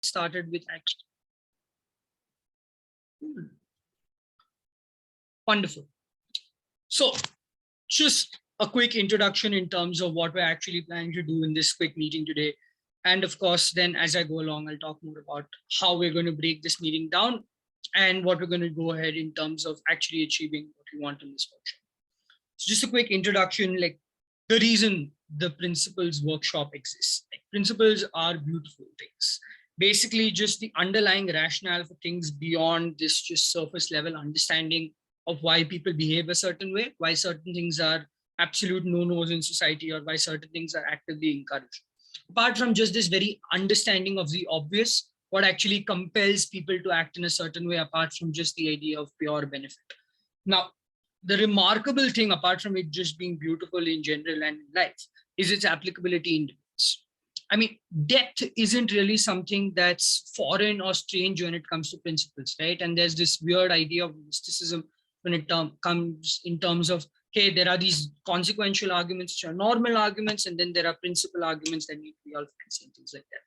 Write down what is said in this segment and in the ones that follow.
started with action. Wonderful. So just a quick introduction in terms of what we're actually planning to do in this quick meeting today. And of course, then as I go along, I'll talk more about how we're going to break this meeting down and what we're going to go ahead in terms of actually achieving what we want in this workshop. So just a quick introduction, like the reason the principles workshop exists. Like, principles are beautiful things. Basically, just the underlying rationale for things beyond this just surface level understanding of why people behave a certain way, why certain things are absolute no-nos in society, or why certain things are actively encouraged. Apart from just this very understanding of the obvious, what actually compels people to act in a certain way, apart from just the idea of pure benefit. Now, the remarkable thing, apart from it just being beautiful in general and in life, is its applicability in debates. I mean, depth isn't really something that's foreign or strange when it comes to principles, right? And there's this weird idea of mysticism when it comes in terms of, hey, there are these consequential arguments which are normal arguments, and then there are principal arguments that need to be all fancy and things like that.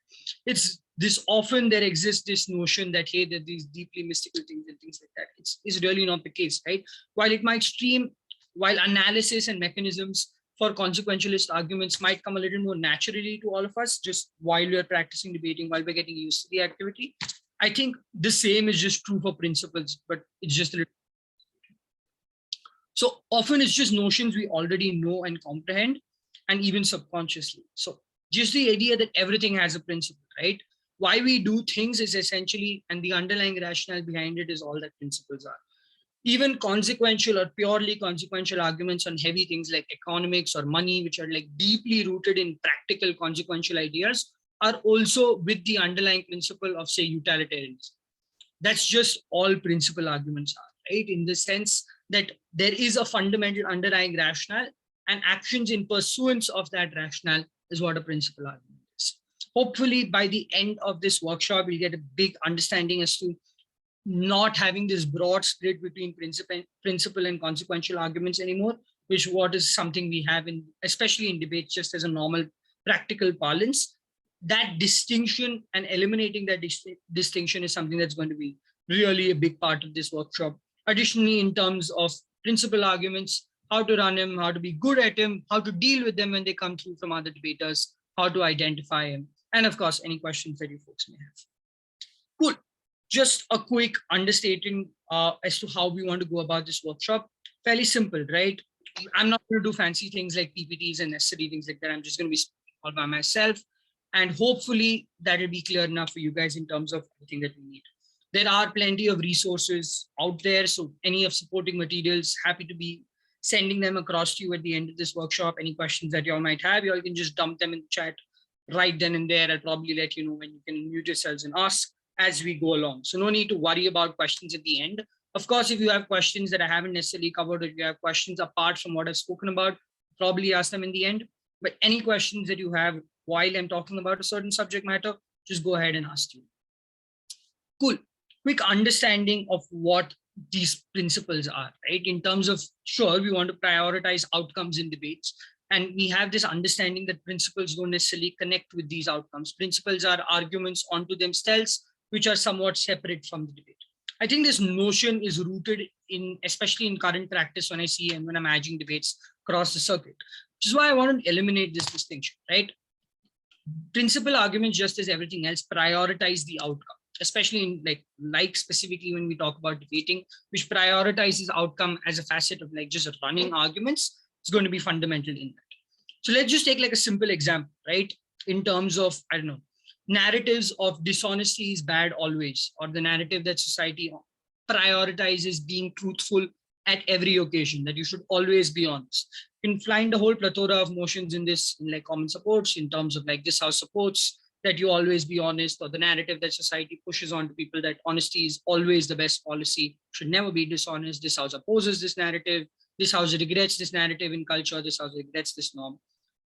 It's this often there exists this notion that, hey, there are these deeply mystical things and things like that. It's really not the case, right? While it might stream, while analysis and mechanisms for consequentialist arguments might come a little more naturally to all of us, just while we're practicing debating, while we're getting used to the activity, I think the same is just true for principles, but it's just a little. So often it's just notions we already know and comprehend, and even subconsciously. So just the idea that everything has a principle, right? Why we do things is essentially, and the underlying rationale behind it is all that principles are. Even consequential or purely consequential arguments on heavy things like economics or money, which are like deeply rooted in practical consequential ideas, are also with the underlying principle of, say, utilitarianism. That's just all principal arguments are, right? In the sense that there is a fundamental underlying rationale, and actions in pursuance of that rationale is what a principal argument is. Hopefully, by the end of this workshop, we'll get a big understanding as to not having this broad split between principal and consequential arguments anymore, which what is something we have in, especially in debates, just as a normal practical parlance. That distinction and eliminating that distinction is something that's going to be really a big part of this workshop. Additionally, in terms of principal arguments, how to run them, how to be good at them, how to deal with them when they come through from other debaters, how to identify them, and of course, any questions that you folks may have. Cool. Just a quick understating as to how we want to go about this workshop. Fairly simple, right? I'm not going to do fancy things like PPTs and necessary things like that. I'm just going to be speaking all by myself. And hopefully that will be clear enough for you guys in terms of everything that we need. There are plenty of resources out there. So any of supporting materials, happy to be sending them across to you at the end of this workshop. Any questions that you all might have, you all can just dump them in the chat right then and there. I'll probably let you know when you can mute yourselves and ask as we go along. So no need to worry about questions at the end. Of course, if you have questions that I haven't necessarily covered, or if you have questions apart from what I've spoken about, probably ask them in the end. But any questions that you have while I'm talking about a certain subject matter, just go ahead and ask you. Cool. Quick understanding of what these principles are, right? In terms of, sure, we want to prioritize outcomes in debates. And we have this understanding that principles don't necessarily connect with these outcomes. Principles are arguments onto themselves, which are somewhat separate from the debate. I think this notion is rooted in, especially in current practice, when I see and when I'm managing debates across the circuit, which is why I want to eliminate this distinction, right? Principal arguments, just as everything else, prioritize the outcome, especially in like specifically when we talk about debating, which prioritizes outcome as a facet of like just running arguments. It's going to be fundamental in that. So let's just take like a simple example, right? In terms of, I don't know, narratives of dishonesty is bad always, or the narrative that society prioritizes being truthful at every occasion, that you should always be honest. You can find a whole plethora of motions in this, in like common supports, in terms of like this house supports that you always be honest, or the narrative that society pushes on to people that honesty is always the best policy, should never be dishonest. This house opposes this narrative. This house regrets this narrative in culture. This house regrets this norm.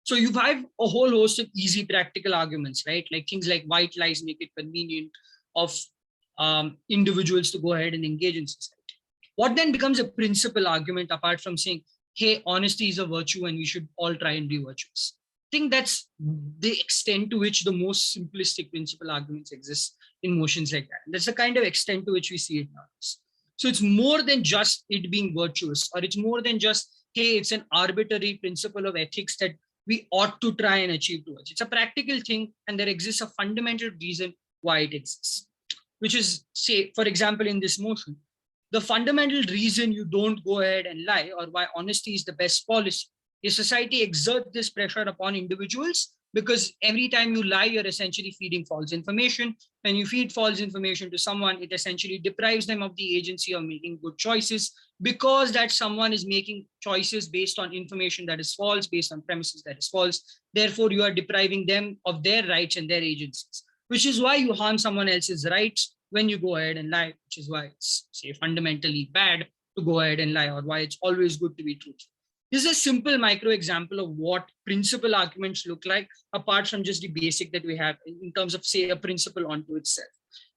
So you have a whole host of easy practical arguments, right? Like things like white lies make it convenient of individuals to go ahead and engage in society. What then becomes a principal argument apart from saying, hey, honesty is a virtue and we should all try and be virtuous? think that's the extent to which the most simplistic principle arguments exist in motions like that. That's the kind of extent to which we see it nowadays. So it's more than just it being virtuous, or it's more than just, hey, it's an arbitrary principle of ethics that we ought to try and achieve towards. It's a practical thing, and there exists a fundamental reason why it exists, which is, say, for example, in this motion, the fundamental reason you don't go ahead and lie, or why honesty is the best policy, is society exerts this pressure upon individuals, because every time you lie, you're essentially feeding false information. When you feed false information to someone, it essentially deprives them of the agency of making good choices, because that someone is making choices based on information that is false, based on premises that is false. Therefore, you are depriving them of their rights and their agencies, which is why you harm someone else's rights when you go ahead and lie, which is why it's, say, fundamentally bad to go ahead and lie, or why it's always good to be truthful. This is a simple micro example of what principal arguments look like, apart from just the basic that we have in terms of, say, a principle onto itself.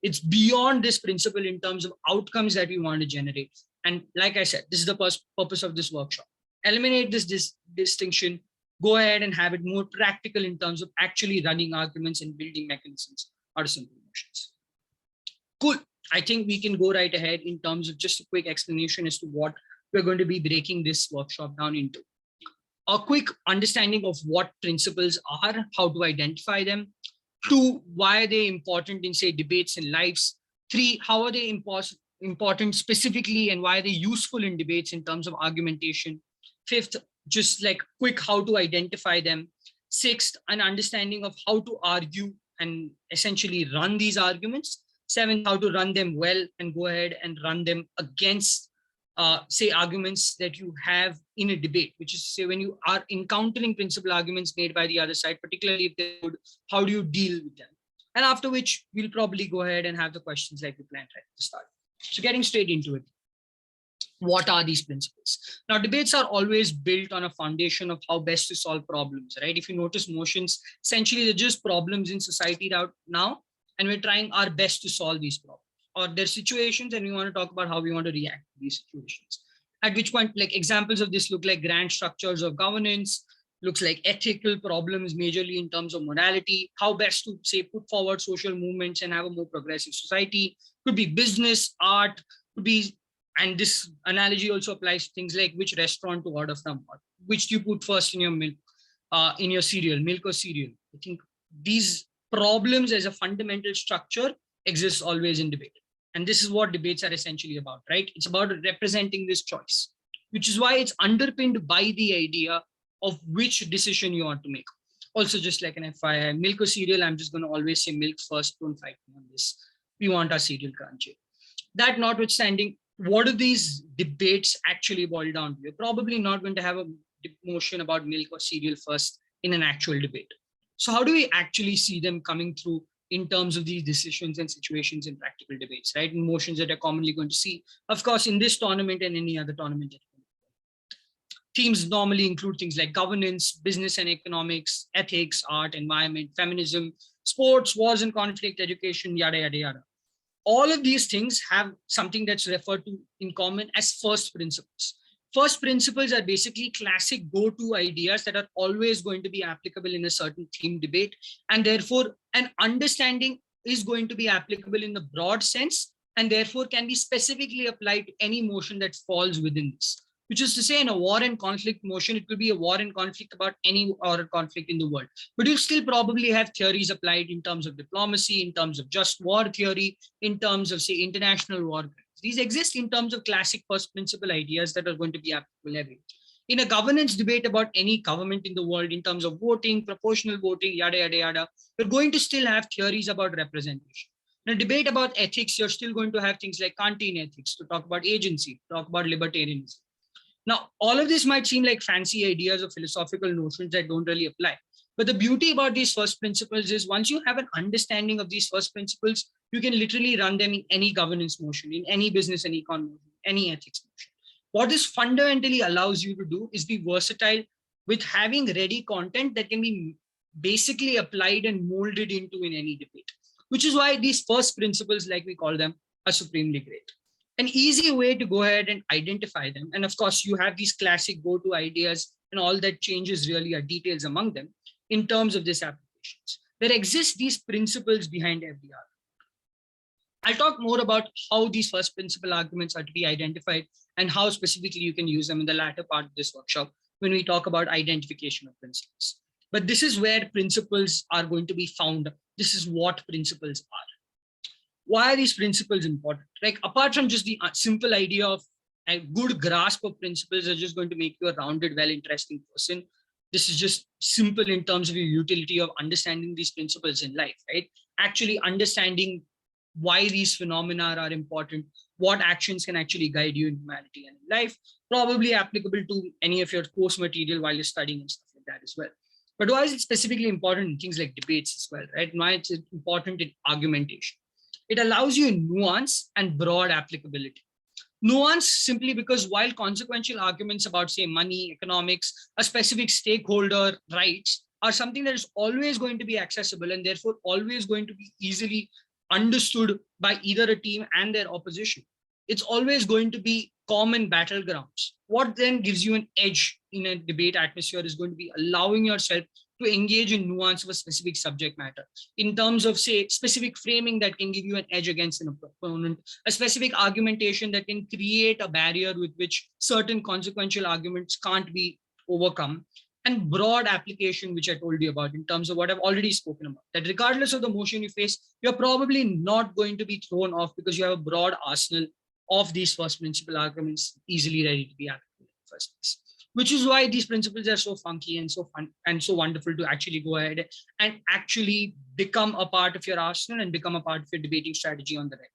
It's beyond this principle in terms of outcomes that we want to generate. And like I said, this is the purpose of this workshop. Eliminate this distinction, go ahead and have it more practical in terms of actually running arguments and building mechanisms out of simple motions. Cool. I think we can go right ahead in terms of just a quick explanation as to what we're going to be breaking this workshop down into. A quick understanding of what principles are, how to identify them. 2, why are they important in, say, debates and lives. 3, how are they important specifically, and why are they useful in debates in terms of argumentation. 5th, just like quick how to identify them. 6th, an understanding of how to argue and essentially run these arguments. 7th, how to run them well and go ahead and run them against, say, arguments that you have in a debate, which is, say, when you are encountering principal arguments made by the other side, particularly if they're good, how do you deal with them? And after which, we'll probably go ahead and have the questions like we planned right at the start. So getting straight into it. What are these principles? Now, debates are always built on a foundation of how best to solve problems, right? If you notice motions, essentially they're just problems in society now, and we're trying our best to solve these problems. Or there's situations, and we want to talk about how we want to react to these situations. At which point, like, examples of this look like grand structures of governance, looks like ethical problems, majorly in terms of morality, how best to, say, put forward social movements and have a more progressive society. Could be business, art, could be, and this analogy also applies to things like which restaurant to order from, or which do you put first in your milk, in your cereal, milk or cereal. I think these problems as a fundamental structure exists always in debate. And this is what debates are essentially about, right? It's about representing this choice, which is why it's underpinned by the idea of which decision you want to make. Also, just like an FYI, milk or cereal, I'm just going to always say milk first. Don't fight me on this. We want our cereal crunchy. That notwithstanding, what do these debates actually boil down to? You're probably not going to have a motion about milk or cereal first in an actual debate. So how do we actually see them coming through in terms of these decisions and situations in practical debates, right? In motions that are commonly going to see, of course, in this tournament and any other tournament. Themes normally include things like governance, business and economics, ethics, art, environment, feminism, sports, wars and conflict, education, yada, yada, yada. All of these things have something that's referred to in common as first principles. First principles are basically classic go-to ideas that are always going to be applicable in a certain theme debate. And therefore, an understanding is going to be applicable in the broad sense, and therefore can be specifically applied to any motion that falls within this. Which is to say, in a war and conflict motion, it will be a war and conflict about any war and conflict in the world. But you still probably have theories applied in terms of diplomacy, in terms of just war theory, in terms of, say, international war. These exist in terms of classic first principle ideas that are going to be applicable everywhere. In a governance debate about any government in the world, in terms of voting, proportional voting, yada, yada, yada, you're going to still have theories about representation. In a debate about ethics, you're still going to have things like Kantian ethics to talk about agency, talk about libertarianism. Now, all of this might seem like fancy ideas or philosophical notions that don't really apply. But the beauty about these first principles is once you have an understanding of these first principles, you can literally run them in any governance motion, in any business and econ motion, any ethics motion. What this fundamentally allows you to do is be versatile with having ready content that can be basically applied and molded into in any debate, which is why these first principles, like we call them, are supremely great. An easy way to go ahead and identify them, and of course you have these classic go-to ideas and all that changes really are details among them, in terms of this applications. There exist these principles behind every argument. I'll talk more about how these first principle arguments are to be identified and how specifically you can use them in the latter part of this workshop when we talk about identification of principles. But this is where principles are going to be found. This is what principles are. Why are these principles important? Like, apart from just the simple idea of a good grasp of principles are just going to make you a rounded, well, interesting person. This is just simple in terms of your utility of understanding these principles in life, right? Actually understanding why these phenomena are important, what actions can actually guide you in humanity and in life, probably applicable to any of your course material while you're studying and stuff like that as well. But why is it specifically important in things like debates as well, right? Why it's important in argumentation? It allows you nuance and broad applicability. Nuance simply because while consequential arguments about, say, money, economics, a specific stakeholder rights are something that is always going to be accessible and therefore always going to be easily understood by either a team and their opposition, it's always going to be common battlegrounds. What then gives you an edge in a debate atmosphere is going to be allowing yourself to engage in nuance of a specific subject matter in terms of, say, specific framing that can give you an edge against an opponent, a specific argumentation that can create a barrier with which certain consequential arguments can't be overcome, and broad application, which I told you about in terms of what I've already spoken about, that regardless of the motion you face, you're probably not going to be thrown off because you have a broad arsenal of these first principle arguments easily ready to be applicable in the first place. Which is why these principles are so funky and so fun and so wonderful to actually go ahead and actually become a part of your arsenal and become a part of your debating strategy on the right.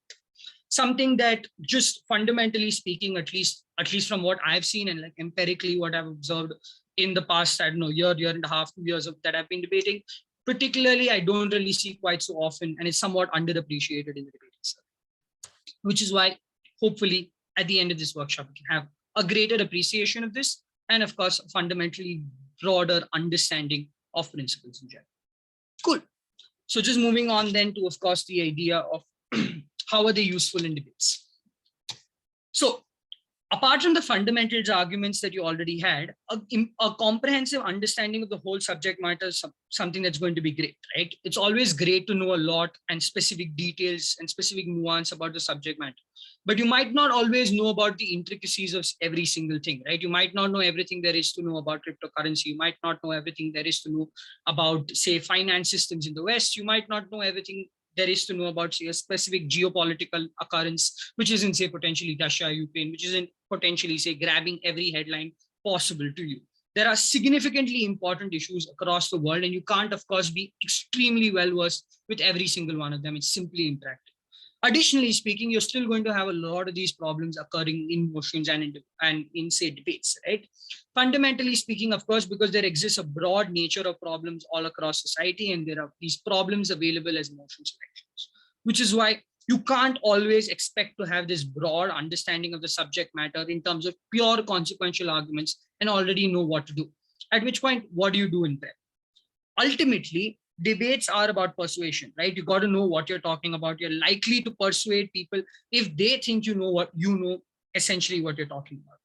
Something that just fundamentally speaking, at least from what I've seen and like empirically what I've observed in the past, I don't know, year and a half, 2 years of that I've been debating, particularly I don't really see quite so often, and it's somewhat underappreciated in the debating circuit. Which is why hopefully at the end of this workshop, we can have a greater appreciation of this and of course, a fundamentally broader understanding of principles in general. Cool. So just moving on then to, of course, the idea of how are they useful in debates? So apart from the fundamentals arguments that you already had, a comprehensive understanding of the whole subject matter is something that's going to be great, right? It's always great to know a lot and specific details and specific nuance about the subject matter. But you might not always know about the intricacies of every single thing, right? You might not know everything there is to know about cryptocurrency. You might not know everything there is to know about, say, finance systems in the West. You might not know everything there is to know about, say, a specific geopolitical occurrence, which is in, say, potentially Russia, Ukraine, which is in potentially, say, grabbing every headline possible to you. There are significantly important issues across the world, and you can't, of course, be extremely well versed with every single one of them. It's simply impractical. Additionally speaking, you're still going to have a lot of these problems occurring in motions and in say debates, right? Fundamentally speaking, of course, because there exists a broad nature of problems all across society, and there are these problems available as motion selections, which is why you can't always expect to have this broad understanding of the subject matter in terms of pure consequential arguments and already know what to do. At which point, what do you do in there? Ultimately, debates are about persuasion, right? You got to know what you're talking about. You're likely to persuade people if they think you know essentially what you're talking about.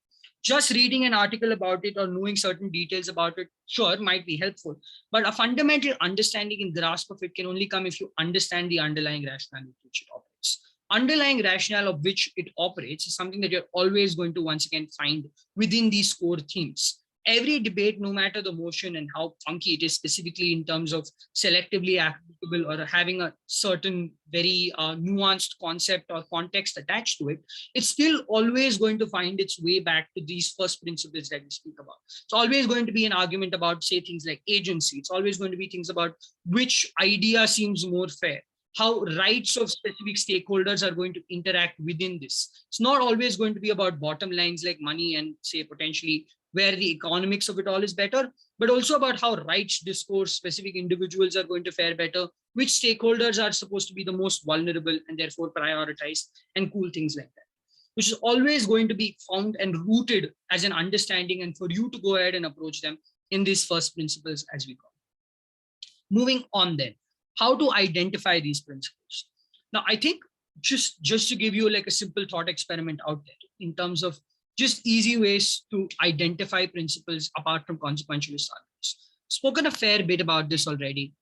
Just reading an article about it or knowing certain details about it, sure, might be helpful. But a fundamental understanding and grasp of it can only come if you understand the underlying rationale with which it operates. Underlying rationale of which it operates is something that you're always going to once again find within these core themes. Every debate, no matter the motion and how funky it is, specifically in terms of selectively applicable or having a certain very nuanced concept or context attached to it, it's still always going to find its way back to these first principles that we speak about. It's always going to be an argument about, say, things like agency. It's always going to be things about which idea seems more fair, how rights of specific stakeholders are going to interact within this. It's not always going to be about bottom lines like money and, say, potentially where the economics of it all is better, but also about how rights discourse, specific individuals are going to fare better, which stakeholders are supposed to be the most vulnerable and therefore prioritized, and cool things like that, which is always going to be found and rooted as an understanding, and for you to go ahead and approach them in these first principles, as we call it. Moving on then, how to identify these principles. Now, I think just to give you like a simple thought experiment out there in terms of just easy ways to identify principles apart from consequentialist arguments. spoken a fair bit about this already,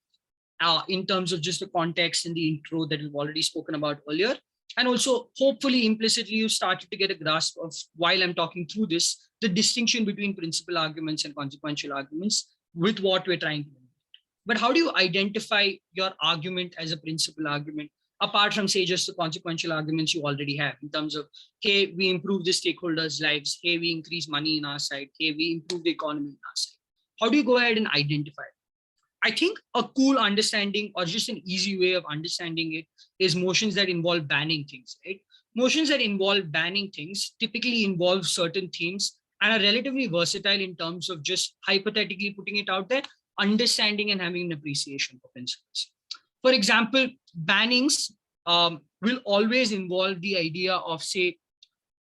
in terms of just the context and the intro that we've already spoken about earlier. And also, hopefully, implicitly, you started to get a grasp of, while I'm talking through this, the distinction between principal arguments and consequential arguments with what we're trying to do. But how do you identify your argument as a principal argument, apart from, say, just the consequential arguments you already have in terms of, hey, we improve the stakeholders' lives, hey, we increase money in our side, hey, we improve the economy in our side? How do you go ahead and identify it? I think a cool understanding, or just an easy way of understanding it, is motions that involve banning things, right? Motions that involve banning things typically involve certain themes and are relatively versatile in terms of just hypothetically putting it out there, understanding and having an appreciation for principles. For example, bannings will always involve the idea of, say,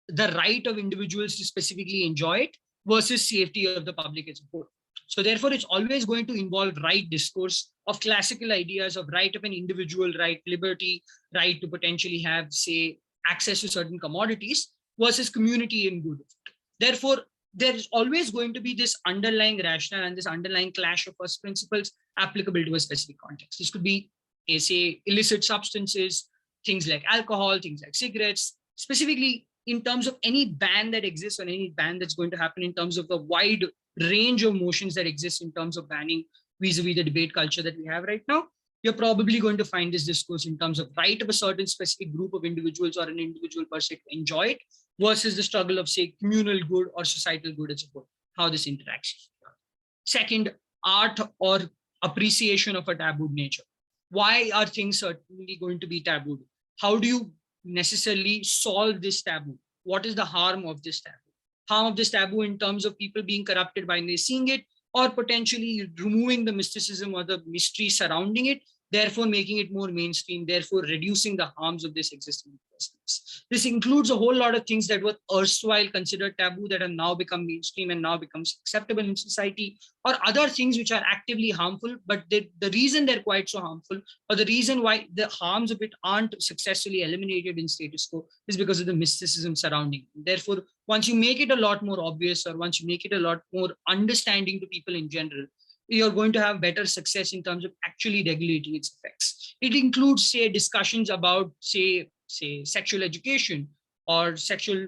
the right of individuals to specifically enjoy it versus safety of the public as a whole. So therefore, it's always going to involve right discourse of classical ideas of right of an individual, right, liberty, right to potentially have, say, access to certain commodities versus community and good. Therefore, there's always going to be this underlying rationale and this underlying clash of first principles applicable to a specific context. This could be, say, illicit substances, things like alcohol, things like cigarettes, specifically in terms of any ban that exists or any ban that's going to happen in terms of the wide range of motions that exist in terms of banning vis-a-vis the debate culture that we have right now. You're probably going to find this discourse in terms of right of a certain specific group of individuals or an individual per se to enjoy it versus the struggle of, say, communal good or societal good as a whole, how this interacts. Second, art or appreciation of a tabooed nature. Why are things certainly going to be tabooed? How do you necessarily solve this taboo? What is the harm of this taboo? Harm of this taboo in terms of people being corrupted by seeing it, or potentially removing the mysticism or the mystery surrounding it, therefore making it more mainstream, therefore reducing the harms of this existing business. This includes a whole lot of things that were erstwhile considered taboo that have now become mainstream and now becomes acceptable in society, or other things which are actively harmful, but the reason they're quite so harmful, or the reason why the harms of it aren't successfully eliminated in status quo, is because of the mysticism surrounding it. Therefore, once you make it a lot more obvious, or once you make it a lot more understanding to people in general, you're going to have better success in terms of actually regulating its effects. It includes, say, discussions about, say sexual education or sexual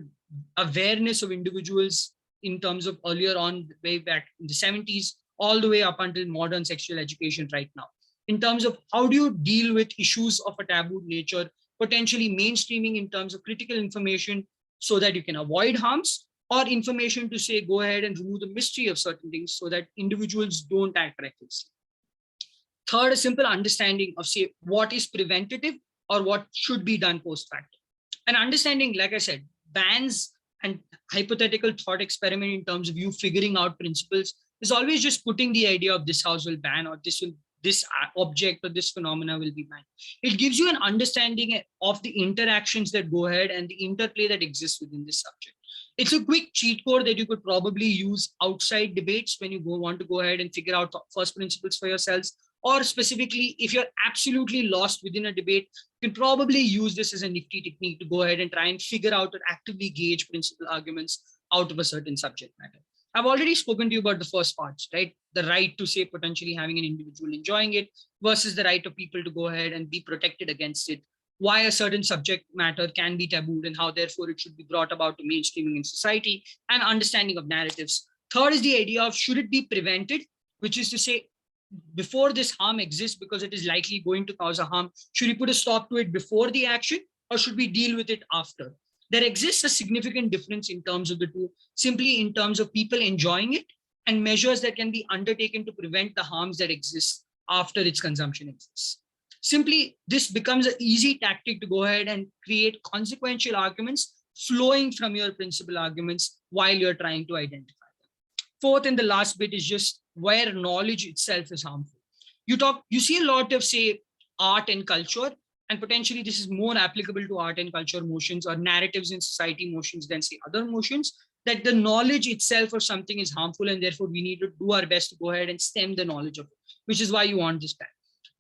awareness of individuals in terms of earlier on, way back in the 70s, all the way up until modern sexual education right now. In terms of how do you deal with issues of a taboo nature, potentially mainstreaming in terms of critical information so that you can avoid harms, or information to, say, go ahead and remove the mystery of certain things so that individuals don't act recklessly. Third, a simple understanding of, say, what is preventative or what should be done post factum. And understanding, like I said, bans and hypothetical thought experiment in terms of you figuring out principles is always just putting the idea of this house will ban, or this object or this phenomena will be banned. It gives you an understanding of the interactions that go ahead and the interplay that exists within this subject. It's a quick cheat code that you could probably use outside debates when you want to go ahead and figure out first principles for yourselves, or specifically if you're absolutely lost within a debate, you can probably use this as a nifty technique to go ahead and try and figure out or actively gauge principal arguments out of a certain subject matter. I've already spoken to you about the first parts, right? The right to, say, potentially having an individual enjoying it versus the right of people to go ahead and be protected against it, why a certain subject matter can be tabooed and how therefore it should be brought about to mainstreaming in society, and understanding of narratives. Third is the idea of should it be prevented, which is to say, before this harm exists because it is likely going to cause a harm, should we put a stop to it before the action, or should we deal with it after? There exists a significant difference in terms of the two, simply in terms of people enjoying it and measures that can be undertaken to prevent the harms that exist after its consumption exists. Simply, this becomes an easy tactic to go ahead and create consequential arguments flowing from your principal arguments while you're trying to identify them. Fourth and the last bit is just where knowledge itself is harmful. You see a lot of, say, art and culture, and potentially this is more applicable to art and culture motions or narratives in society motions than, say, other motions, that the knowledge itself of something is harmful, and therefore we need to do our best to go ahead and stem the knowledge of it, which is why you want this ban.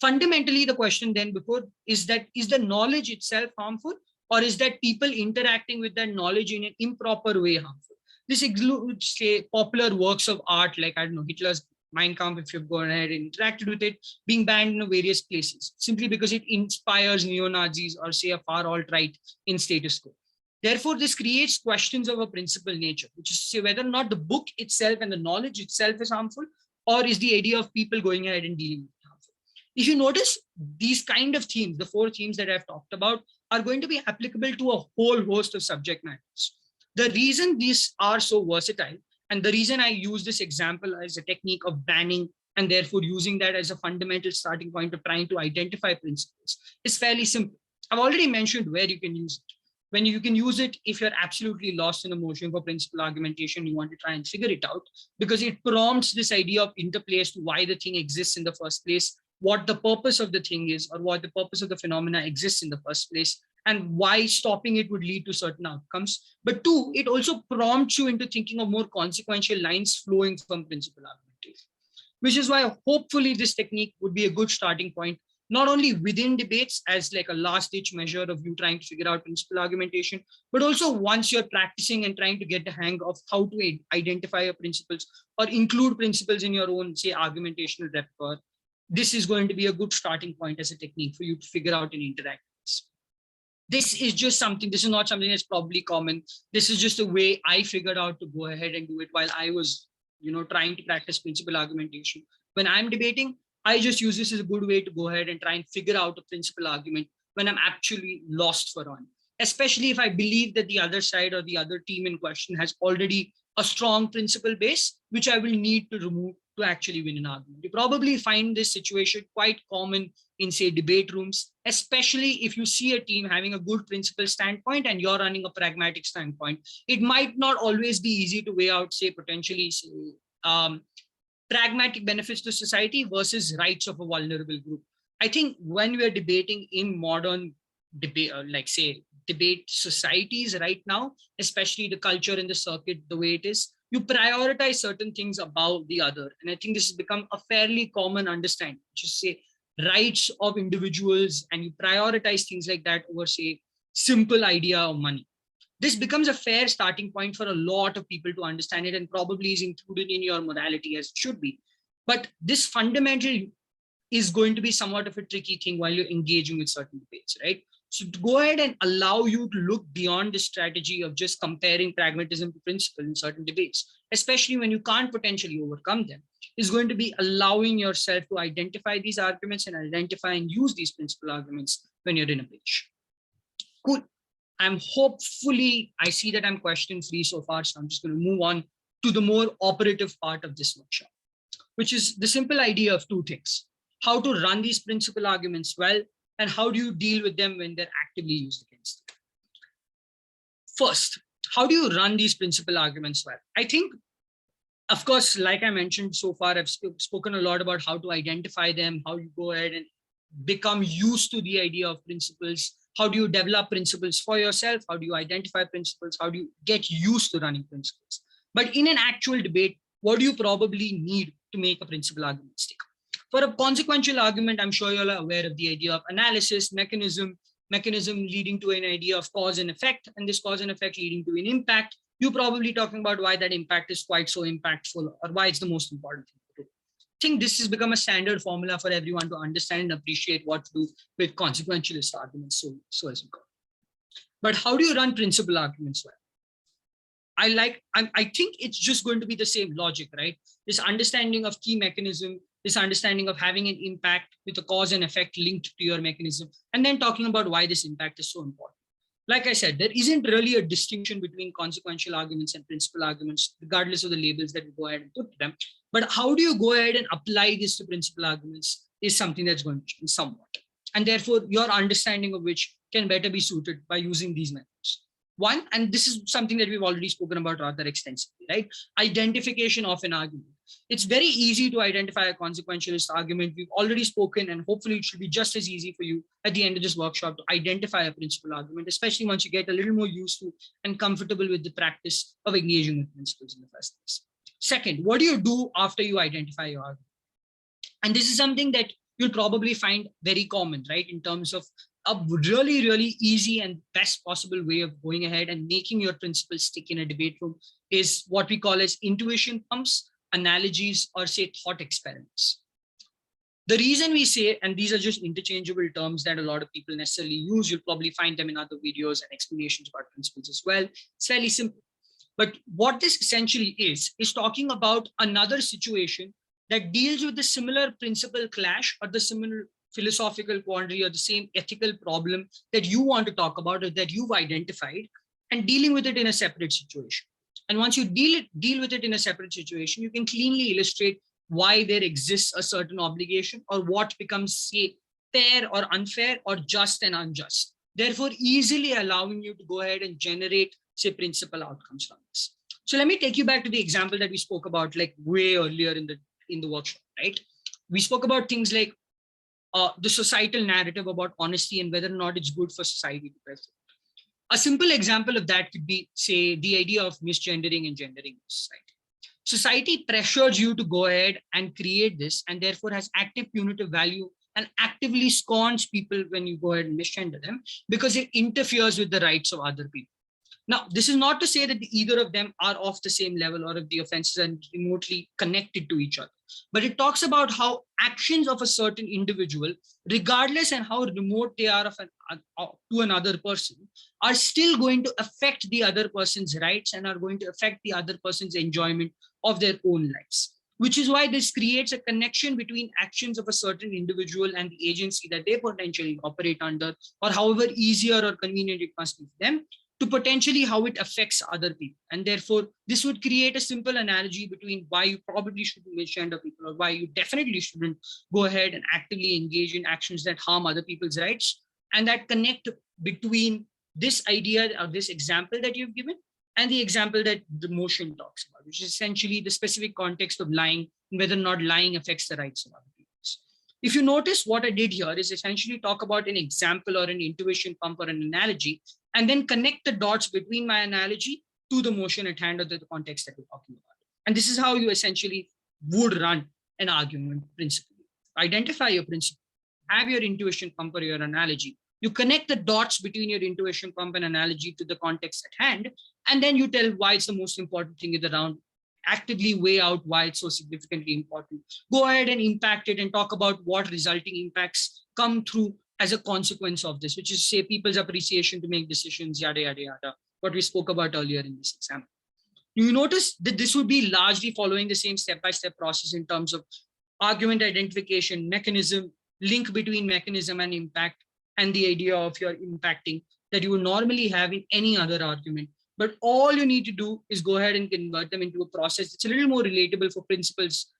Fundamentally, the question then before is the knowledge itself harmful, or is that people interacting with that knowledge in an improper way harmful? This includes, say, popular works of art like, I don't know, Hitler's Mein Kampf, if you've gone ahead and interacted with it, being banned in various places simply because it inspires neo-Nazis or say a far alt-right in status quo. Therefore, this creates questions of a principal nature, which is to say whether or not the book itself and the knowledge itself is harmful, or is the idea of people going ahead and dealing with it harmful. If you notice, these kind of themes, the 4 themes that I've talked about, are going to be applicable to a whole host of subject matters. The reason these are so versatile, and the reason I use this example as a technique of banning and therefore using that as a fundamental starting point of trying to identify principles, is fairly simple. I've already mentioned where you can use it. When you can use it if you're absolutely lost in a motion for principal argumentation, you want to try and figure it out, because it prompts this idea of interplay as to why the thing exists in the first place, what the purpose of the thing is, or what the purpose of the phenomena exists in the first place, and why stopping it would lead to certain outcomes. But 2, it also prompts you into thinking of more consequential lines flowing from principal argumentation, which is why hopefully this technique would be a good starting point, not only within debates as like a last ditch measure of you trying to figure out principal argumentation, but also once you're practicing and trying to get the hang of how to identify your principles or include principles in your own, say, argumentational repertoire. This is going to be a good starting point as a technique for you to figure out and interact. This is just something, this is not something that's probably common. This is just a way I figured out to go ahead and do it while I was, trying to practice principal argumentation. When I'm debating, I just use this as a good way to go ahead and try and figure out a principal argument when I'm actually lost for one, especially if I believe that the other side or the other team in question has already a strong principle base, which I will need to remove to actually win an argument. You probably find this situation quite common in, say, debate rooms, especially if you see a team having a good principle standpoint and you're running a pragmatic standpoint. It might not always be easy to weigh out, say, potentially pragmatic benefits to society versus rights of a vulnerable group. I think when we're debating in modern debate, debate societies right now, especially the culture and the circuit, the way it is, you prioritize certain things above the other. And I think this has become a fairly common understanding, just say rights of individuals, and you prioritize things like that over, say, simple idea of money. This becomes a fair starting point for a lot of people to understand it, and probably is included in your morality as it should be. But this fundamentally is going to be somewhat of a tricky thing while you're engaging with certain debates, right? So to go ahead and allow you to look beyond the strategy of just comparing pragmatism to principle in certain debates, especially when you can't potentially overcome them, is going to be allowing yourself to identify these arguments and identify and use these principal arguments when you're in a pitch. Cool. I see that I'm question free so far, so I'm just going to move on to the more operative part of this workshop, which is the simple idea of 2 things: how to run these principal arguments well, and how do you deal with them when they're actively used against you. First, how do you run these principal arguments well? I think, of course, like I mentioned so far, I've spoken a lot about how to identify them, how you go ahead and become used to the idea of principles. How do you develop principles for yourself? How do you identify principles? How do you get used to running principles? But in an actual debate, what do you probably need to make a principal argument stick? For a consequential argument, I'm sure you're aware of the idea of analysis, mechanism leading to an idea of cause and effect, and this cause and effect leading to an impact. You're probably talking about why that impact is quite so impactful, or why it's the most important thing to do. I think this has become a standard formula for everyone to understand and appreciate what to do with consequentialist arguments, so as we go. But how do you run principal arguments well? I think it's just going to be the same logic, right? This understanding of key mechanism, this understanding of having an impact with a cause and effect linked to your mechanism, and then talking about why this impact is so important. Like I said, there isn't really a distinction between consequential arguments and principal arguments, regardless of the labels that we go ahead and put to them. But how do you go ahead and apply this to principal arguments is something that's going to change somewhat. And therefore, your understanding of which can better be suited by using these methods. One, and this is something that we've already spoken about rather extensively, right? Identification of an argument. It's very easy to identify a consequentialist argument. We've already spoken, and hopefully it should be just as easy for you at the end of this workshop to identify a principal argument, especially once you get a little more used to and comfortable with the practice of engaging with principles in the first place. Second, what do you do after you identify your argument? And this is something that you'll probably find very common, right? In terms of a really, really easy and best possible way of going ahead and making your principles stick in a debate room is what we call as intuition pumps, analogies, or say thought experiments. The reason we say, and these are just interchangeable terms that a lot of people necessarily use, you'll probably find them in other videos and explanations about principles as well. It's fairly simple. But what this essentially is talking about another situation that deals with the similar principle clash or the similar philosophical quandary or the same ethical problem that you want to talk about or that you've identified, and dealing with it in a separate situation. And once you deal with it in a separate situation, you can cleanly illustrate why there exists a certain obligation or what becomes, say, fair or unfair or just and unjust. Therefore, easily allowing you to go ahead and generate, say, principal outcomes from this. So let me take you back to the example that we spoke about like way earlier in the workshop, right? We spoke about things like the societal narrative about honesty and whether or not it's good for society to preserve. A simple example of that could be, say, the idea of misgendering and gendering in society. Society pressures you to go ahead and create this, and therefore has active punitive value and actively scorns people when you go ahead and misgender them because it interferes with the rights of other people. Now, this is not to say that either of them are of the same level or if the offenses are remotely connected to each other, but it talks about how actions of a certain individual, regardless and how remote they are to another person, are still going to affect the other person's rights and are going to affect the other person's enjoyment of their own lives. Which is why this creates a connection between actions of a certain individual and the agency that they potentially operate under, or however easier or convenient it must be for them, to potentially how it affects other people. And therefore, this would create a simple analogy between why you probably shouldn't misgender people or why you definitely shouldn't go ahead and actively engage in actions that harm other people's rights, and that connect between this idea or this example that you've given and the example that the motion talks about, which is essentially the specific context of lying and whether or not lying affects the rights of other people. If you notice, what I did here is essentially talk about an example or an intuition pump or an analogy, and then connect the dots between my analogy to the motion at hand or the context that we're talking about. And this is how you essentially would run an argument principally. Identify your principle, have your intuition pump or your analogy. You connect the dots between your intuition pump and analogy to the context at hand, and then you tell why it's the most important thing in the round, actively weigh out why it's so significantly important. Go ahead and impact it and talk about what resulting impacts come through as a consequence of this, which is, say, people's appreciation to make decisions, yada, yada, yada, what we spoke about earlier in this example. You notice that this would be largely following the same step-by-step process in terms of argument identification, mechanism, link between mechanism and impact, and the idea of your impacting that you would normally have in any other argument. But all you need to do is go ahead and convert them into a process that's a little more relatable for principles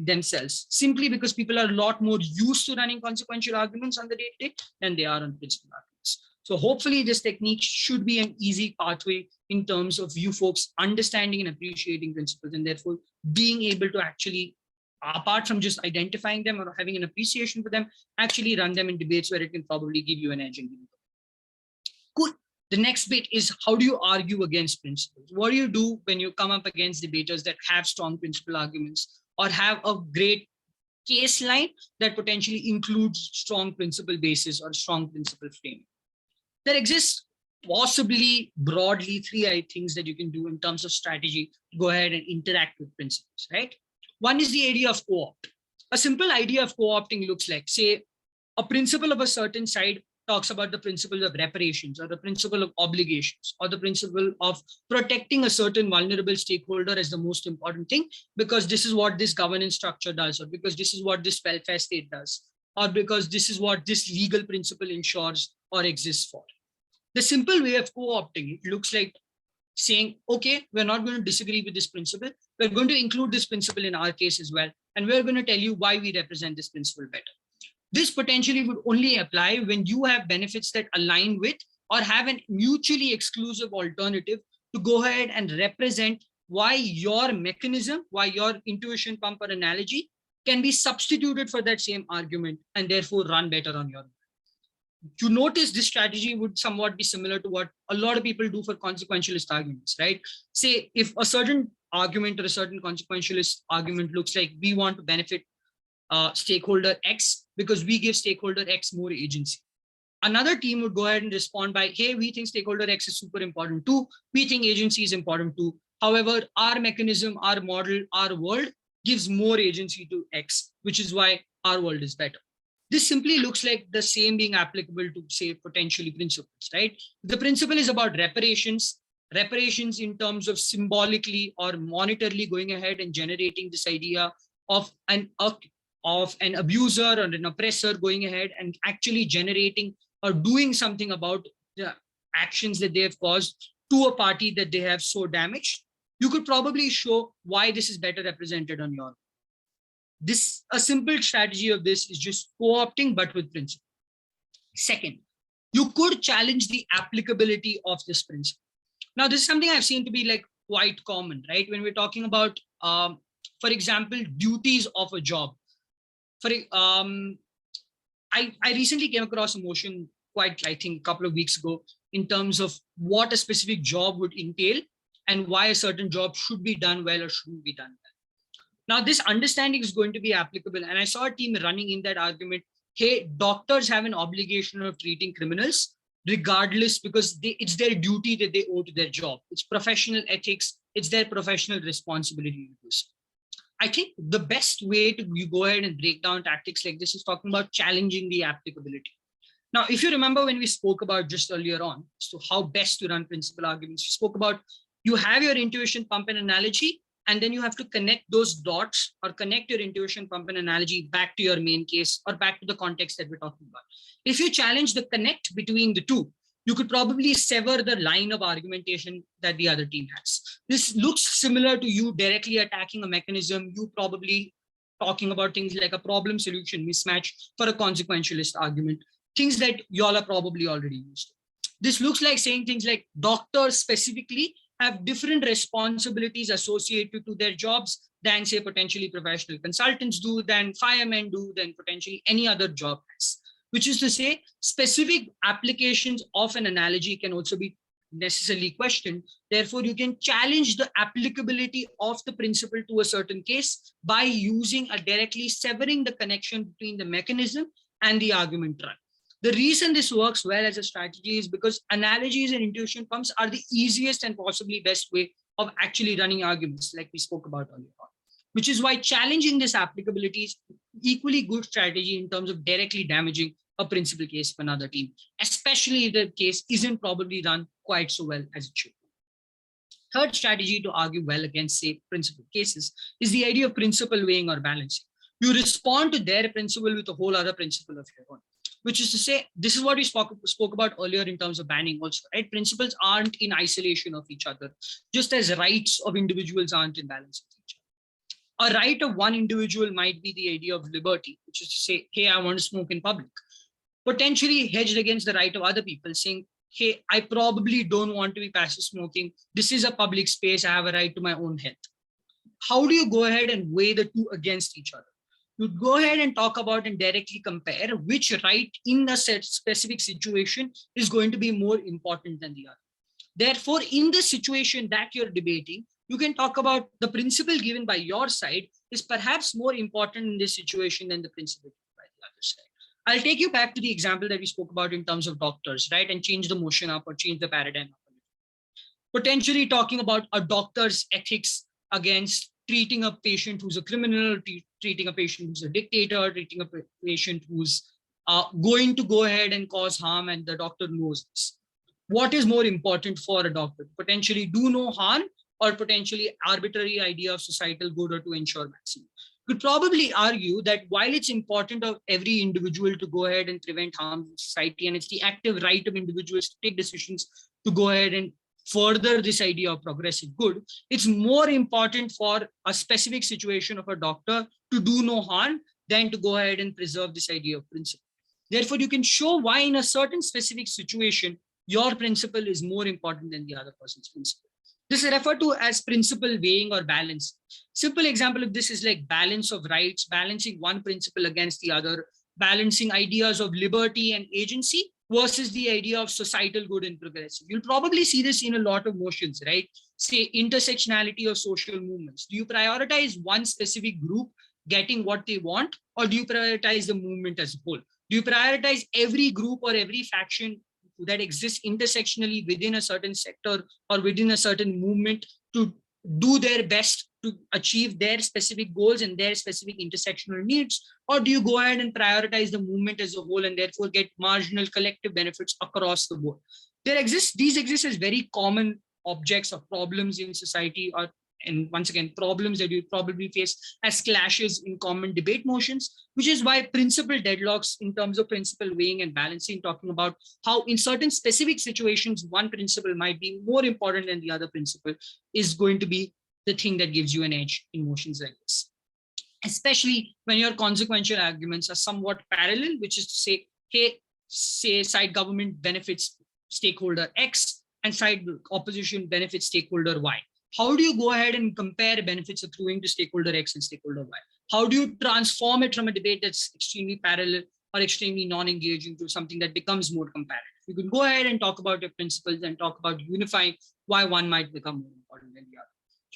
themselves, simply because people are a lot more used to running consequential arguments on the day-to-day than they are on principle arguments. So hopefully this technique should be an easy pathway in terms of you folks understanding and appreciating principles, and therefore being able to actually, apart from just identifying them or having an appreciation for them, actually run them in debates where it can probably give you an edge. Cool. The next bit is, how do you argue against principles? What do you do when you come up against debaters that have strong principle arguments or have a great case line that potentially includes strong principle basis or strong principle frame? There exists possibly broadly three things that you can do in terms of strategy to go ahead and interact with principles, right? One is the idea of co-opt. A simple idea of co-opting looks like, say, a principle of a certain side talks about the principle of reparations or the principle of obligations or the principle of protecting a certain vulnerable stakeholder as the most important thing, because this is what this governance structure does, or because this is what this welfare state does, or because this is what this legal principle ensures or exists for. The simple way of co-opting it looks like saying, okay, we're not going to disagree with this principle. We're going to include this principle in our case as well. And we're going to tell you why we represent this principle better. This potentially would only apply when you have benefits that align with or have a mutually exclusive alternative to go ahead and represent why your mechanism, why your intuition pump or analogy can be substituted for that same argument and therefore run better on your own. You notice this strategy would somewhat be similar to what a lot of people do for consequentialist arguments, right? Say if a certain argument or a certain consequentialist argument looks like we want to benefit stakeholder X because we give stakeholder X more agency. Another team would go ahead and respond by, hey, we think stakeholder X is super important too. We think agency is important too. However, our mechanism, our model, our world gives more agency to X, which is why our world is better. This simply looks like the same being applicable to, say, potentially principles, right? The principle is about reparations in terms of symbolically or monetarily going ahead and generating this idea of an abuser or an oppressor going ahead and actually generating or doing something about the actions that they have caused to a party that they have so damaged. You could probably show why this is better represented on your. This, a simple strategy of this is just co-opting, but with principle. Second, you could challenge the applicability of this principle. Now, this is something I've seen to be like quite common, right? When we're talking about, for example, duties of a job. I recently came across a motion quite, I think, a couple of weeks ago in terms of what a specific job would entail and why a certain job should be done well or shouldn't be done well. Now, this understanding is going to be applicable. And I saw a team running in that argument. Hey, doctors have an obligation of treating criminals regardless, because it's their duty that they owe to their job. It's professional ethics. It's their professional responsibility to do so. I think the best way to you go ahead and break down tactics like this is talking about challenging the applicability. Now, if you remember when we spoke about just earlier on, so how best to run principle arguments, we spoke about you have your intuition pump and analogy, and then you have to connect those dots or connect your intuition pump and analogy back to your main case or back to the context that we're talking about. If you challenge the connect between the two, you could probably sever the line of argumentation that the other team has. This looks similar to you directly attacking a mechanism, you probably talking about things like a problem solution mismatch for a consequentialist argument, things that y'all are probably already used to. This looks like saying things like doctors specifically have different responsibilities associated to their jobs than, say, potentially professional consultants do, than firemen do, than potentially any other job has. Which is to say, specific applications of an analogy can also be necessarily questioned. Therefore, you can challenge the applicability of the principle to a certain case by using a directly severing the connection between the mechanism and the argument run. The reason this works well as a strategy is because analogies and intuition pumps are the easiest and possibly best way of actually running arguments, like we spoke about earlier on, which is why challenging this applicability is equally good strategy in terms of directly damaging a principal case of another team, especially if the case isn't probably run quite so well as it should. Third strategy to argue well against, say, principal cases is the idea of principle weighing or balancing. You respond to their principle with a whole other principle of your own, which is to say, this is what we spoke about earlier in terms of banning also, right? Principles aren't in isolation of each other, just as rights of individuals aren't in balance with each other. A right of one individual might be the idea of liberty, which is to say, hey, I want to smoke in public, potentially hedged against the right of other people saying, hey, I probably don't want to be passive smoking. This is a public space. I have a right to my own health. How do you go ahead and weigh the two against each other? You go ahead and talk about and directly compare which right in a specific situation is going to be more important than the other. Therefore, in the situation that you're debating, you can talk about the principle given by your side is perhaps more important in this situation than the principle given by the other side. I'll take you back to the example that we spoke about in terms of doctors, right? And change the motion up or change the paradigm up. Potentially talking about a doctor's ethics against treating a patient who's a criminal, treating a patient who's a dictator, treating a patient who's going to go ahead and cause harm, and the doctor knows this. What is more important for a doctor? Potentially do no harm or potentially arbitrary idea of societal good or to ensure maximum? Could probably argue that while it's important of every individual to go ahead and prevent harm in society, and it's the active right of individuals to take decisions to go ahead and further this idea of progressive good, it's more important for a specific situation of a doctor to do no harm than to go ahead and preserve this idea of principle. Therefore, you can show why in a certain specific situation, your principle is more important than the other person's principle. This is referred to as principle weighing or balance. Simple example of this is like balance of rights, balancing one principle against the other, balancing ideas of liberty and agency versus the idea of societal good and progressive. You'll probably see this in a lot of motions, right? Say intersectionality of social movements. Do you prioritize one specific group getting what they want, or do you prioritize the movement as a whole? Do you prioritize every group or every faction that exists intersectionally within a certain sector or within a certain movement to do their best to achieve their specific goals and their specific intersectional needs? Or do you go ahead and prioritize the movement as a whole and therefore get marginal collective benefits across the board? These exist as very common objects of problems in society, or and once again, problems that you probably face as clashes in common debate motions, which is why principle deadlocks in terms of principle weighing and balancing, talking about how in certain specific situations, one principle might be more important than the other principle, is going to be the thing that gives you an edge in motions like this. Especially when your consequential arguments are somewhat parallel, which is to say, hey, say side government benefits stakeholder X and side opposition benefits stakeholder Y. How do you go ahead and compare benefits accruing to stakeholder X and stakeholder Y? How do you transform it from a debate that's extremely parallel or extremely non-engaging to something that becomes more comparative? You can go ahead and talk about your principles and talk about unifying why one might become more important than the other.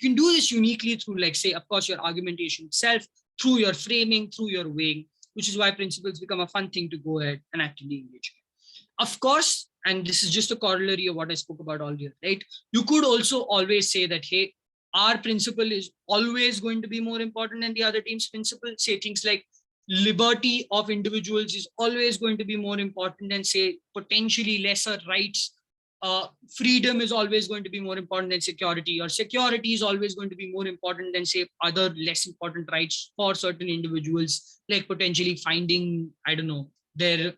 You can do this uniquely through, like, say, of course, your argumentation itself, through your framing, through your weighing, which is why principles become a fun thing to go ahead and actively engage in. Of course, and this is just a corollary of what I spoke about earlier, right? You could also always say that, hey, our principle is always going to be more important than the other team's principle. Say things like liberty of individuals is always going to be more important than, say, potentially lesser rights. Freedom is always going to be more important than security, or security is always going to be more important than, say, other less important rights for certain individuals, like potentially finding, I don't know, their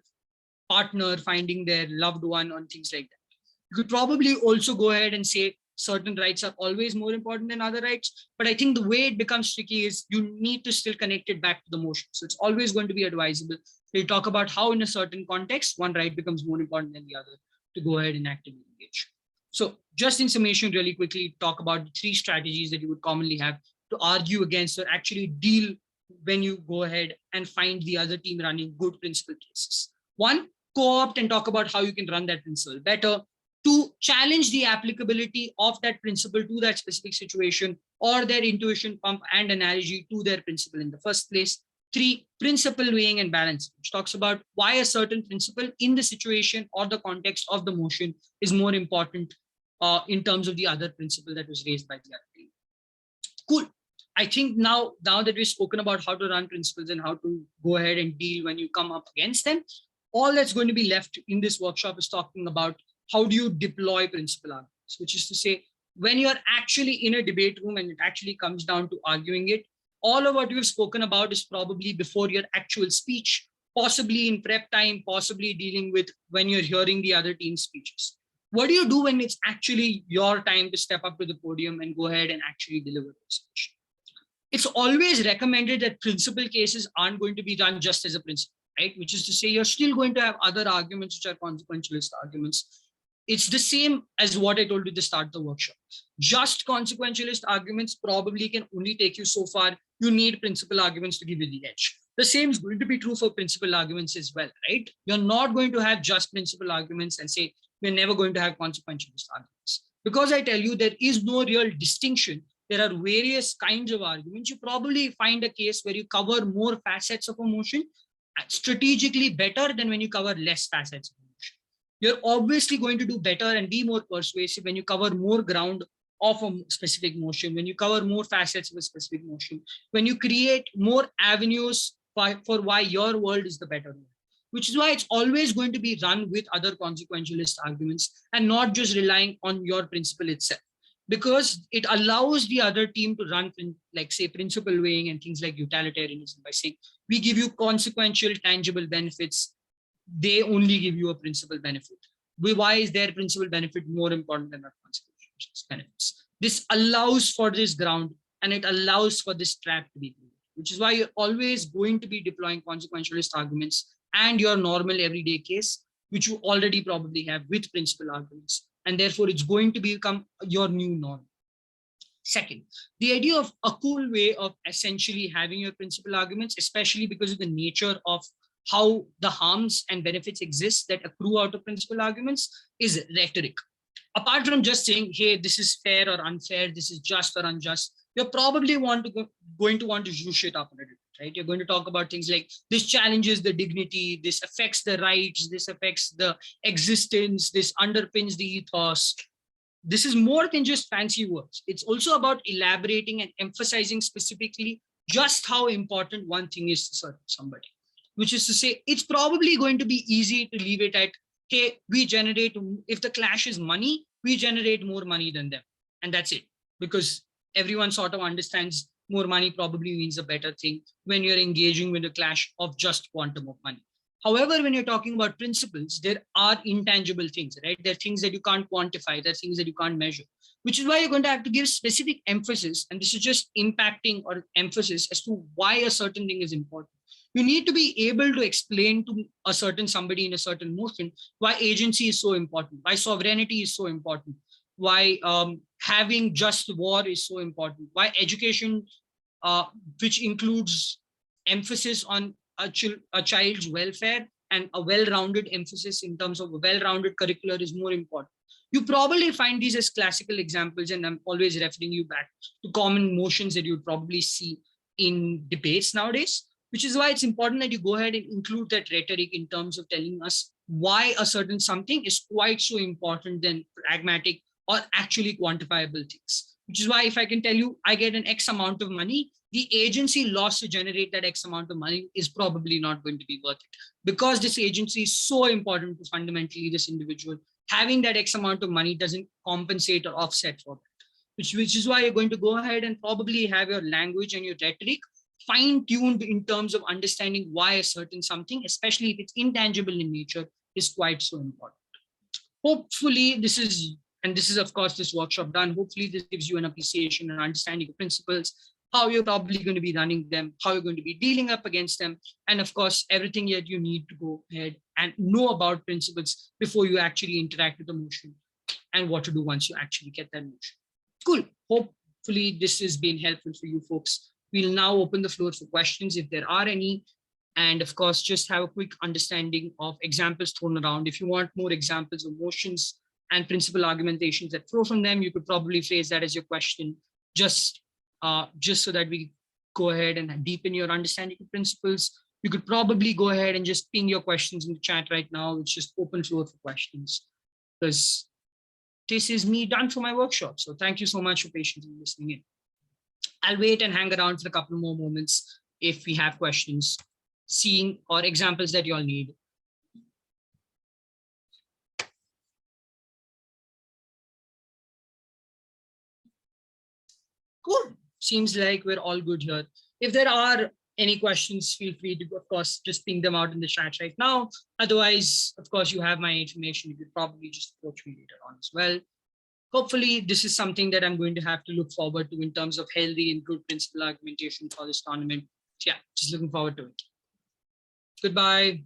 partner, finding their loved one, on things like that. You could probably also go ahead and say certain rights are always more important than other rights. But I think the way it becomes tricky is you need to still connect it back to the motion. So it's always going to be advisable to talk about how in a certain context, one right becomes more important than the other, to go ahead and actively engage. So just in summation, really quickly, talk about the three strategies that you would commonly have to argue against or actually deal when you go ahead and find the other team running good principle cases. One, co-opt and talk about how you can run that principle better. Two, challenge the applicability of that principle to that specific situation or their intuition pump and analogy to their principle in the first place. Three, principle weighing and balance, which talks about why a certain principle in the situation or the context of the motion is more important in terms of the other principle that was raised by the other team. Cool. I think now that we've spoken about how to run principles and how to go ahead and deal when you come up against them, all that's going to be left in this workshop is talking about how do you deploy principle arguments, which is to say, when you're actually in a debate room and it actually comes down to arguing it, all of what you've spoken about is probably before your actual speech, possibly in prep time, possibly dealing with when you're hearing the other team's speeches. What do you do when it's actually your time to step up to the podium and go ahead and actually deliver the speech? It's always recommended that principle cases aren't going to be run just as a principle, right? Which is to say, you're still going to have other arguments which are consequentialist arguments. It's the same as what I told you to start the workshop. Just consequentialist arguments probably can only take you so far. You need principle arguments to give you the edge. The same is going to be true for principle arguments as well, right? You're not going to have just principle arguments and say, we're never going to have consequentialist arguments. Because I tell you, there is no real distinction. There are various kinds of arguments. You probably find a case where you cover more facets of a motion strategically better than when you cover less facets of a motion. You're obviously going to do better and be more persuasive when you cover more ground of a specific motion, when you cover more facets of a specific motion, when you create more avenues for why your world is the better one. Which is why it's always going to be run with other consequentialist arguments and not just relying on your principle itself, because it allows the other team to run, like, say, principle weighing and things like utilitarianism by saying, we give you consequential tangible benefits, they only give you a principal benefit. Why is their principal benefit more important than our consequential benefits? This allows for this ground and it allows for this trap to be created, which is why you're always going to be deploying consequentialist arguments and your normal everyday case, which you already probably have with principal arguments. And therefore, it's going to become your new norm. Second, the idea of a cool way of essentially having your principal arguments, especially because of the nature of how the harms and benefits exist that accrue out of principal arguments, is rhetoric. Apart from just saying, hey, this is fair or unfair, this is just or unjust, you're probably going to want to juice it up a little bit, right? You're going to talk about things like, this challenges the dignity, this affects the rights, this affects the existence, this underpins the ethos. this is more than just fancy words. It's also about elaborating and emphasizing specifically just how important one thing is to somebody, which is to say, it's probably going to be easy to leave it at, hey, we generate, if the clash is money, we generate more money than them. And that's it. Because everyone sort of understands more money probably means a better thing when you're engaging with a clash of just quantum of money. However, when you're talking about principles, there are intangible things, right? There are things that you can't quantify, there are things that you can't measure, which is why you're going to have to give specific emphasis. And this is just impacting or emphasis as to why a certain thing is important. You need to be able to explain to a certain somebody in a certain motion why agency is so important, why sovereignty is so important, why having just war is so important, why education, which includes emphasis on a child's welfare and a well-rounded emphasis in terms of a well-rounded curricular is more important. You probably find these as classical examples, and I'm always referring you back to common motions that you'd probably see in debates nowadays, which is why it's important that you go ahead and include that rhetoric in terms of telling us why a certain something is quite so important than pragmatic or actually quantifiable things. Which is why if I can tell you, I get an X amount of money, the agency loss to generate that X amount of money is probably not going to be worth it. Because this agency is so important to fundamentally this individual, having that X amount of money doesn't compensate or offset for that. Which is why you're going to go ahead and probably have your language and your rhetoric fine-tuned in terms of understanding why a certain something, especially if it's intangible in nature, is quite so important. Hopefully this is, and this is of course this workshop done, hopefully this gives you an appreciation and understanding of principles, how you're probably going to be running them, how you're going to be dealing up against them, and of course everything that you need to go ahead and know about principles before you actually interact with the motion, and what to do once you actually get that motion. Cool. Hopefully this has been helpful for you folks. We'll now open the floor for questions if there are any. And of course, just have a quick understanding of examples thrown around. If you want more examples of motions and principal argumentations that flow from them, you could probably phrase that as your question, just so that we go ahead and deepen your understanding of principles. You could probably go ahead and just ping your questions in the chat right now. It's just open floor for questions, because this is me done for my workshop. So thank you so much for patiently listening in. I'll wait and hang around for a couple more moments if we have questions, seeing or examples that you all need. Cool. Seems like we're all good here. If there are any questions, feel free to, of course, just ping them out in the chat right now. Otherwise, of course, you have my information. You could probably just approach me later on as well. Hopefully, this is something that I'm going to have to look forward to in terms of healthy and good principal argumentation for this tournament. Yeah, just looking forward to it. Goodbye.